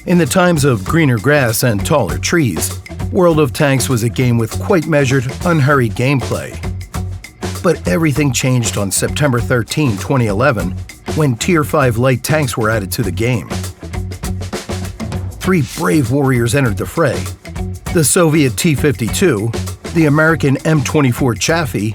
In the times of greener grass and taller trees, World of Tanks was a game with quite measured, unhurried gameplay. But everything changed on September 13, 2011, when Tier 5 light tanks were added to the game. 3 brave warriors entered the fray: the Soviet T-52, the American M24 Chaffee,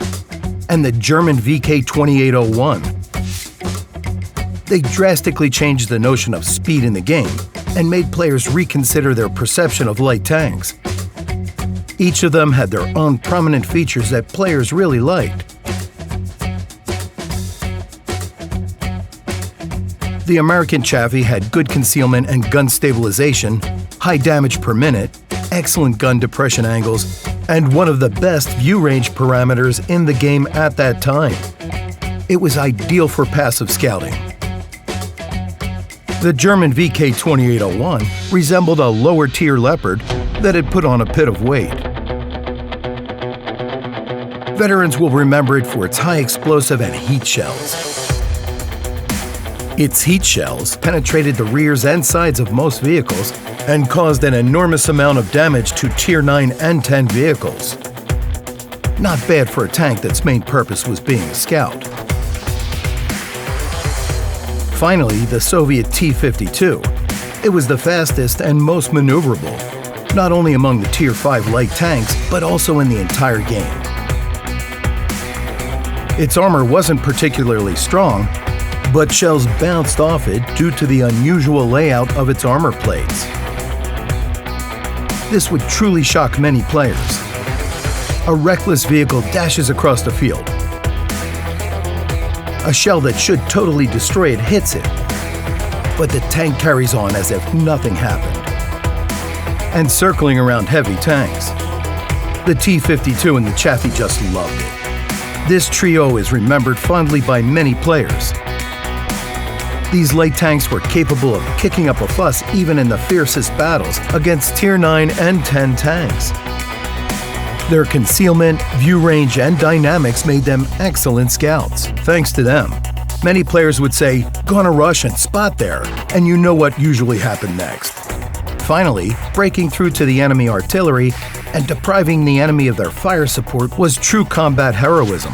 and the German VK-2801. They drastically changed the notion of speed in the game and made players reconsider their perception of light tanks. Each of them had their own prominent features that players really liked. The American Chaffee had good concealment and gun stabilization, high damage per minute, excellent gun depression angles, and one of the best view range parameters in the game at that time. It was ideal for passive scouting. The German VK-2801 resembled a lower-tier Leopard that had put on a bit of weight. Veterans will remember it for its high explosive and heat shells. Its heat shells penetrated the rears and sides of most vehicles and caused an enormous amount of damage to Tier 9 and 10 vehicles. Not bad for a tank that's main purpose was being a scout. Finally, the Soviet T-52. It was the fastest and most maneuverable, not only among the Tier 5 light tanks, but also in the entire game. Its armor wasn't particularly strong, but shells bounced off it due to the unusual layout of its armor plates. This would truly shock many players. A reckless vehicle dashes across the field. A shell that should totally destroy it hits it, but the tank carries on as if nothing happened. And circling around heavy tanks, the T-52 and the Chaffee just loved it. This trio is remembered fondly by many players. These light tanks were capable of kicking up a fuss even in the fiercest battles against Tier 9 and 10 tanks. Their concealment, view range, and dynamics made them excellent scouts. Thanks to them, many players would say, "Gonna rush and spot there," and you know what usually happened next. Finally, breaking through to the enemy artillery and depriving the enemy of their fire support was true combat heroism.